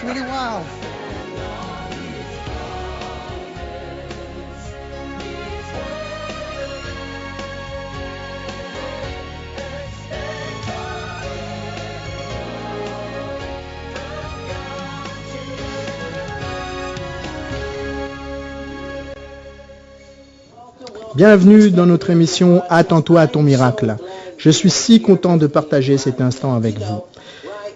It's really wild. Bienvenue dans notre émission « Attends-toi à ton miracle ». Je suis si content de partager cet instant avec vous.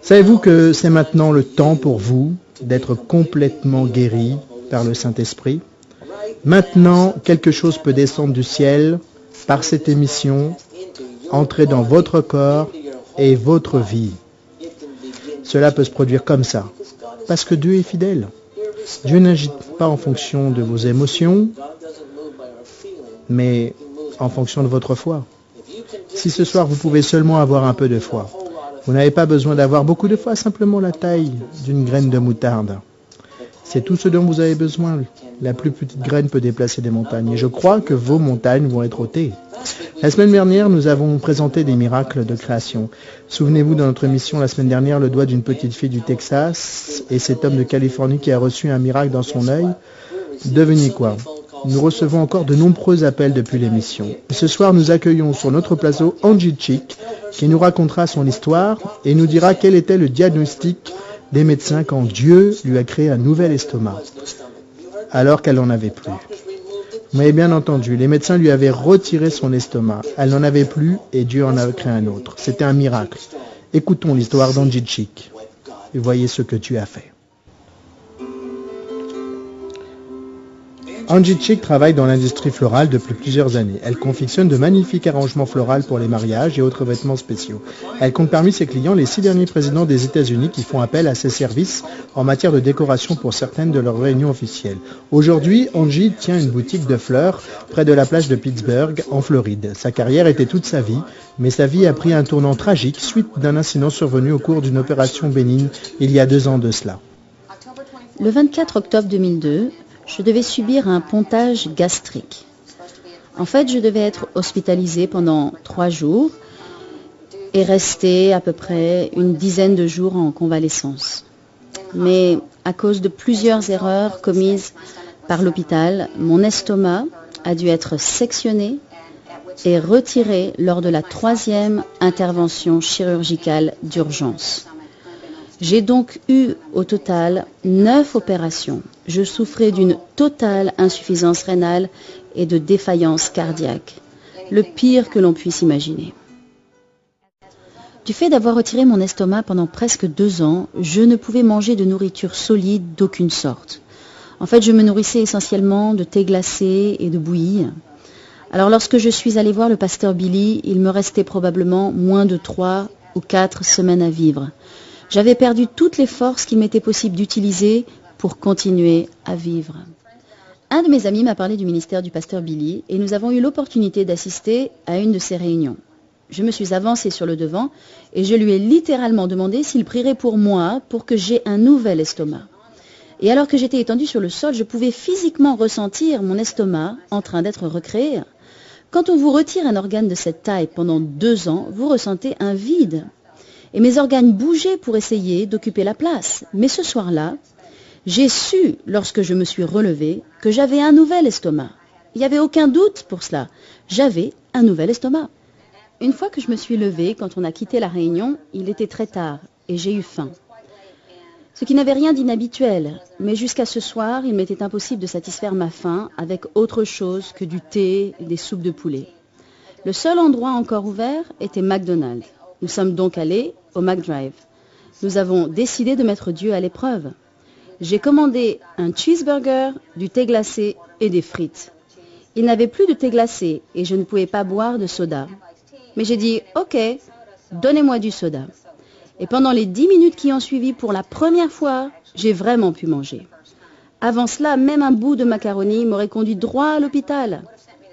Savez-vous que c'est maintenant le temps pour vous d'être complètement guéri par le Saint-Esprit? Maintenant, quelque chose peut descendre du ciel par cette émission, entrer dans votre corps et votre vie. Cela peut se produire comme ça, parce que Dieu est fidèle. Dieu n'agit pas en fonction de vos émotions, mais en fonction de votre foi. Si ce soir vous pouvez seulement avoir un peu de foi, vous n'avez pas besoin d'avoir beaucoup de foi, simplement la taille d'une graine de moutarde. C'est tout ce dont vous avez besoin. La plus petite graine peut déplacer des montagnes. Et je crois que vos montagnes vont être ôtées. La semaine dernière, nous avons présenté des miracles de création. Souvenez-vous, dans notre émission la semaine dernière, le doigt d'une petite fille du Texas et cet homme de Californie qui a reçu un miracle dans son œil. Devinez quoi? Nous recevons encore de nombreux appels depuis l'émission. Ce soir, nous accueillons sur notre plateau Angie Chick, qui nous racontera son histoire et nous dira quel était le diagnostic des médecins quand Dieu lui a créé un nouvel estomac, alors qu'elle n'en avait plus. Vous m'avez bien entendu, les médecins lui avaient retiré son estomac. Elle n'en avait plus et Dieu en a créé un autre. C'était un miracle. Écoutons l'histoire d'Angie Chick et voyez ce que tu as fait. Angie Chick travaille dans l'industrie florale depuis plusieurs années. Elle confectionne de magnifiques arrangements floraux pour les mariages et autres vêtements spéciaux. Elle compte parmi ses clients les 6 derniers présidents des États-Unis qui font appel à ses services en matière de décoration pour certaines de leurs réunions officielles. Aujourd'hui, Angie tient une boutique de fleurs près de la plage de Pittsburgh, en Floride. Sa carrière était toute sa vie, mais sa vie a pris un tournant tragique suite d'un incident survenu au cours d'une opération bénigne il y a 2 ans de cela. Le 24 octobre 2002, je devais subir un pontage gastrique. En fait, je devais être hospitalisée pendant 3 jours et rester à peu près une dizaine de jours en convalescence. Mais à cause de plusieurs erreurs commises par l'hôpital, mon estomac a dû être sectionné et retiré lors de la 3e intervention chirurgicale d'urgence. J'ai donc eu au total 9 opérations. Je souffrais d'une totale insuffisance rénale et de défaillance cardiaque. Le pire que l'on puisse imaginer. Du fait d'avoir retiré mon estomac pendant presque 2 ans, je ne pouvais manger de nourriture solide d'aucune sorte. En fait, je me nourrissais essentiellement de thé glacé et de bouillie. Alors lorsque je suis allée voir le pasteur Billy, il me restait probablement moins de 3 ou 4 semaines à vivre. J'avais perdu toutes les forces qu'il m'était possible d'utiliser pour continuer à vivre. Un de mes amis m'a parlé du ministère du pasteur Billy et nous avons eu l'opportunité d'assister à une de ses réunions. Je me suis avancée sur le devant et je lui ai littéralement demandé s'il prierait pour moi pour que j'aie un nouvel estomac. Et alors que j'étais étendue sur le sol, je pouvais physiquement ressentir mon estomac en train d'être recréé. Quand on vous retire un organe de cette taille pendant 2 ans, vous ressentez un vide. Et mes organes bougeaient pour essayer d'occuper la place. Mais ce soir-là, j'ai su, lorsque je me suis relevée, que j'avais un nouvel estomac. Il n'y avait aucun doute pour cela. J'avais un nouvel estomac. Une fois que je me suis levée, quand on a quitté la réunion, il était très tard et j'ai eu faim. Ce qui n'avait rien d'inhabituel, mais jusqu'à ce soir, il m'était impossible de satisfaire ma faim avec autre chose que du thé et des soupes de poulet. Le seul endroit encore ouvert était McDonald's. Nous sommes donc allés au McDrive. Nous avons décidé de mettre Dieu à l'épreuve. J'ai commandé un cheeseburger, du thé glacé et des frites. Il n'avait plus de thé glacé et je ne pouvais pas boire de soda. Mais j'ai dit « Ok, donnez-moi du soda ». Et pendant les 10 minutes qui ont suivi, pour la première fois, j'ai vraiment pu manger. Avant cela, même un bout de macaroni m'aurait conduit droit à l'hôpital.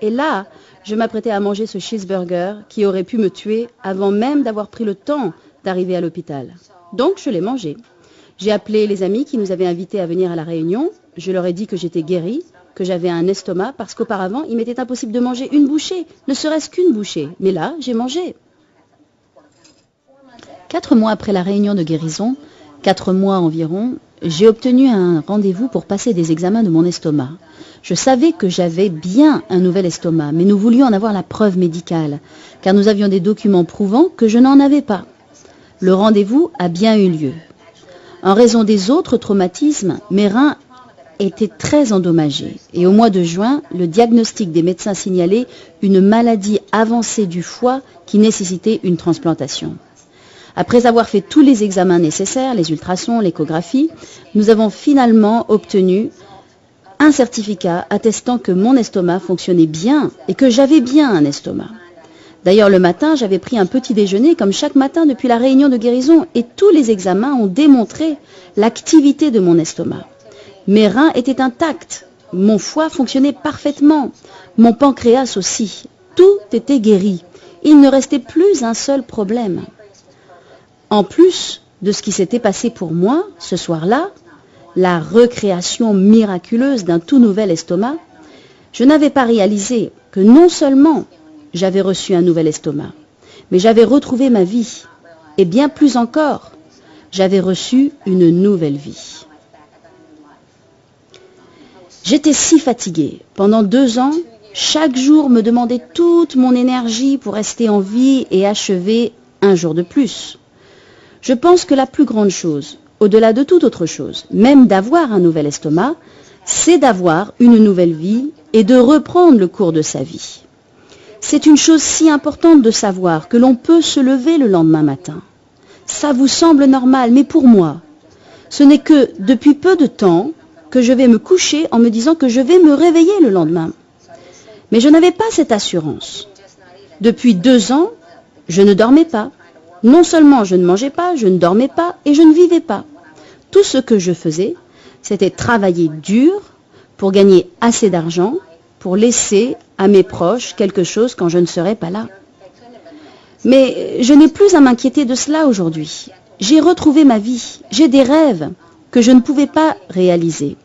Et là, je m'apprêtais à manger ce cheeseburger qui aurait pu me tuer avant même d'avoir pris le temps d'arriver à l'hôpital. Donc, je l'ai mangé. J'ai appelé les amis qui nous avaient invités à venir à la réunion. Je leur ai dit que j'étais guérie, que j'avais un estomac, parce qu'auparavant, il m'était impossible de manger une bouchée, ne serait-ce qu'une bouchée. Mais là, j'ai mangé. 4 mois après la réunion de guérison, 4 mois environ, j'ai obtenu un rendez-vous pour passer des examens de mon estomac. Je savais que j'avais bien un nouvel estomac, mais nous voulions en avoir la preuve médicale, car nous avions des documents prouvant que je n'en avais pas. Le rendez-vous a bien eu lieu. En raison des autres traumatismes, mes reins étaient très endommagés. Et au mois de juin, le diagnostic des médecins signalait une maladie avancée du foie qui nécessitait une transplantation. Après avoir fait tous les examens nécessaires, les ultrasons, l'échographie, nous avons finalement obtenu un certificat attestant que mon estomac fonctionnait bien et que j'avais bien un estomac. D'ailleurs, le matin, j'avais pris un petit déjeuner comme chaque matin depuis la réunion de guérison et tous les examens ont démontré l'activité de mon estomac. Mes reins étaient intacts, mon foie fonctionnait parfaitement, mon pancréas aussi. Tout était guéri. Il ne restait plus un seul problème. En plus de ce qui s'était passé pour moi ce soir-là, la recréation miraculeuse d'un tout nouvel estomac, je n'avais pas réalisé que non seulement j'avais reçu un nouvel estomac, mais j'avais retrouvé ma vie. Et bien plus encore, j'avais reçu une nouvelle vie. J'étais si fatiguée. Pendant 2 ans, chaque jour me demandait toute mon énergie pour rester en vie et achever un jour de plus. Je pense que la plus grande chose, au-delà de toute autre chose, même d'avoir un nouvel estomac, c'est d'avoir une nouvelle vie et de reprendre le cours de sa vie. C'est une chose si importante de savoir que l'on peut se lever le lendemain matin. Ça vous semble normal, mais pour moi, ce n'est que depuis peu de temps que je vais me coucher en me disant que je vais me réveiller le lendemain. Mais je n'avais pas cette assurance. Depuis 2 ans, je ne dormais pas. Non seulement je ne mangeais pas, je ne dormais pas et je ne vivais pas. Tout ce que je faisais, c'était travailler dur pour gagner assez d'argent, pour laisser à mes proches quelque chose quand je ne serais pas là. Mais je n'ai plus à m'inquiéter de cela aujourd'hui. J'ai retrouvé ma vie, j'ai des rêves que je ne pouvais pas réaliser.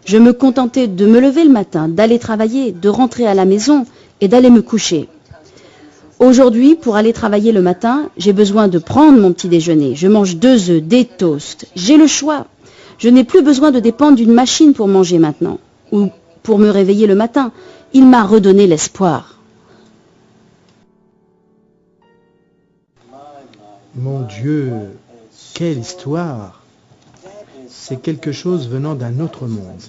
Je me contentais de me lever le matin, d'aller travailler, de rentrer à la maison et d'aller me coucher. Aujourd'hui, pour aller travailler le matin, j'ai besoin de prendre mon petit déjeuner. Je mange 2 œufs, des toasts. J'ai le choix. Je n'ai plus besoin de dépendre d'une machine pour manger maintenant ou pour me réveiller le matin. Il m'a redonné l'espoir. Mon Dieu, quelle histoire! C'est quelque chose venant d'un autre monde.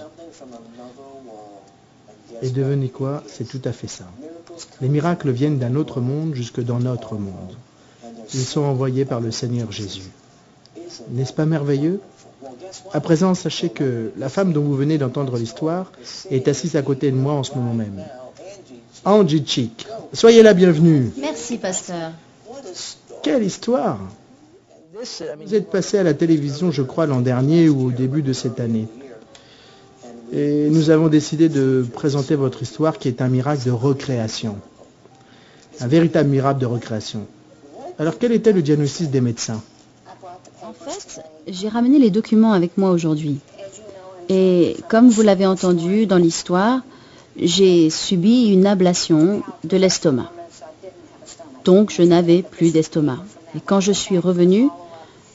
Et devenez quoi? C'est tout à fait ça. Les miracles viennent d'un autre monde jusque dans notre monde. Ils sont envoyés par le Seigneur Jésus. N'est-ce pas merveilleux? À présent, sachez que la femme dont vous venez d'entendre l'histoire est assise à côté de moi en ce moment même. Angie Chick, soyez la bienvenue. Merci, pasteur. Quelle histoire! Vous êtes passé à la télévision, je crois, l'an dernier ou au début de cette année. Et nous avons décidé de présenter votre histoire qui est un miracle de recréation. Un véritable miracle de recréation. Alors, quel était le diagnostic des médecins? En fait, j'ai ramené les documents avec moi aujourd'hui. Et comme vous l'avez entendu dans l'histoire, j'ai subi une ablation de l'estomac. Donc, je n'avais plus d'estomac. Et quand je suis revenue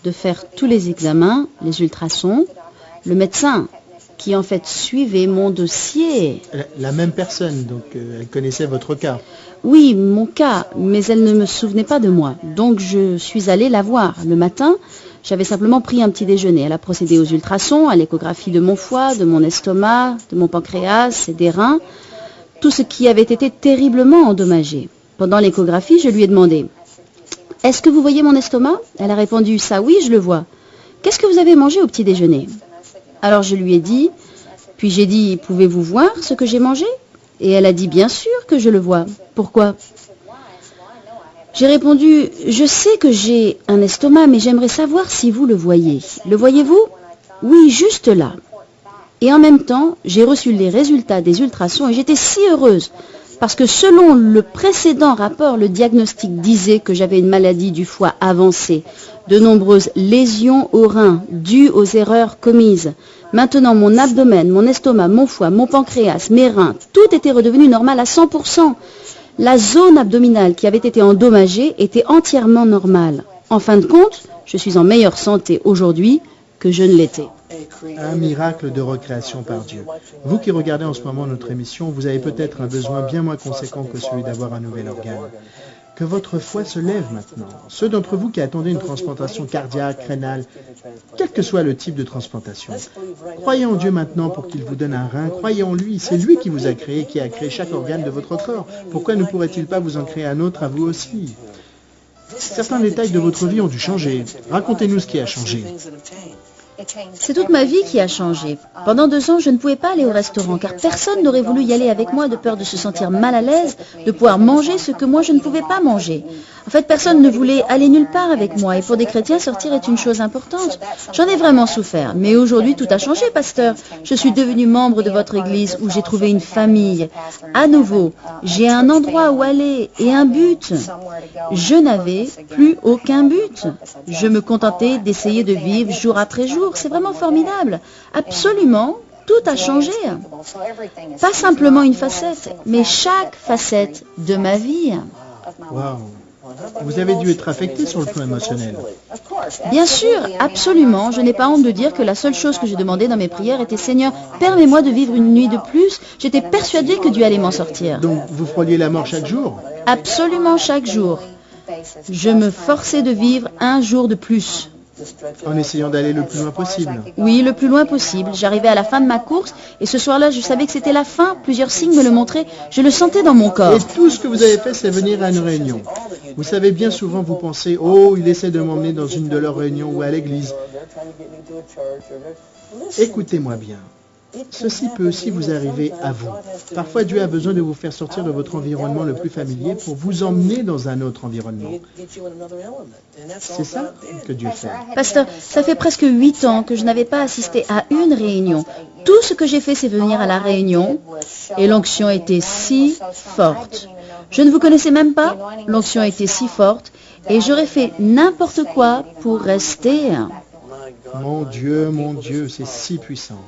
de faire tous les examens, les ultrasons, le médecin qui en fait suivait mon dossier... La même personne, donc elle connaissait votre cas. Oui, mon cas, mais elle ne me souvenait pas de moi. Donc je suis allée la voir. Le matin, j'avais simplement pris un petit déjeuner. Elle a procédé aux ultrasons, à l'échographie de mon foie, de mon estomac, de mon pancréas et des reins. Tout ce qui avait été terriblement endommagé. Pendant l'échographie, je lui ai demandé « Est-ce que vous voyez mon estomac ?» Elle a répondu « Ça oui, je le vois. Qu'est-ce que vous avez mangé au petit déjeuner ?» Alors je lui ai dit, puis j'ai dit « Pouvez-vous voir ce que j'ai mangé ?» Et elle a dit « Bien sûr que je le vois. Pourquoi ?» J'ai répondu « Je sais que j'ai un estomac, mais j'aimerais savoir si vous le voyez. Le voyez-vous » ? « Oui, juste là. » Et en même temps, j'ai reçu les résultats des ultrasons et j'étais si heureuse parce que selon le précédent rapport, le diagnostic disait que j'avais une maladie du foie avancée, de nombreuses lésions aux reins dues aux erreurs commises. Maintenant, mon abdomen, mon estomac, mon foie, mon pancréas, mes reins, tout était redevenu normal à 100%. La zone abdominale qui avait été endommagée était entièrement normale. En fin de compte, je suis en meilleure santé aujourd'hui que je ne l'étais. Un miracle de recréation par Dieu. Vous qui regardez en ce moment notre émission, vous avez peut-être un besoin bien moins conséquent que celui d'avoir un nouvel organe. Que votre foi se lève maintenant. Ceux d'entre vous qui attendaient une transplantation cardiaque, rénale, quel que soit le type de transplantation, croyez en Dieu maintenant pour qu'il vous donne un rein. Croyez en lui. C'est lui qui vous a créé, qui a créé chaque organe de votre corps. Pourquoi ne pourrait-il pas vous en créer un autre à vous aussi? Certains détails de votre vie ont dû changer. Racontez-nous ce qui a changé. C'est toute ma vie qui a changé. Pendant 2 ans, je ne pouvais pas aller au restaurant car personne n'aurait voulu y aller avec moi de peur de se sentir mal à l'aise, de pouvoir manger ce que moi je ne pouvais pas manger. En fait, personne ne voulait aller nulle part avec moi et pour des chrétiens, sortir est une chose importante. J'en ai vraiment souffert. Mais aujourd'hui, tout a changé, pasteur. Je suis devenu membre de votre église où j'ai trouvé une famille. À nouveau, j'ai un endroit où aller et un but. Je n'avais plus aucun but. Je me contentais d'essayer de vivre jour après jour. C'est vraiment formidable. Absolument, tout a changé. Pas simplement une facette, mais chaque facette de ma vie. Waouh! Vous avez dû être affecté sur le plan émotionnel. Bien sûr, absolument. Je n'ai pas honte de dire que la seule chose que j'ai demandé dans mes prières était « Seigneur, permets-moi de vivre une nuit de plus ». J'étais persuadée que Dieu allait m'en sortir. Donc, vous frôliez la mort chaque jour? Absolument chaque jour. Je me forçais de vivre un jour de plus. En essayant d'aller le plus loin possible. Oui, le plus loin possible. J'arrivais à la fin de ma course et ce soir-là, je savais que c'était la fin. Plusieurs signes me le montraient. Je le sentais dans mon corps. Et tout ce que vous avez fait, c'est venir à une réunion. Vous savez, bien souvent, vous pensez, oh, il essaie de m'emmener dans une de leurs réunions ou à l'église. Écoutez-moi bien. Ceci peut aussi vous arriver à vous. Parfois, Dieu a besoin de vous faire sortir de votre environnement le plus familier pour vous emmener dans un autre environnement. C'est ça que Dieu fait. Pasteur, ça fait presque 8 ans que je n'avais pas assisté à une réunion. Tout ce que j'ai fait, c'est venir à la réunion et l'onction était si forte. Je ne vous connaissais même pas, l'onction était si forte et j'aurais fait n'importe quoi pour rester. Mon Dieu, c'est si puissant.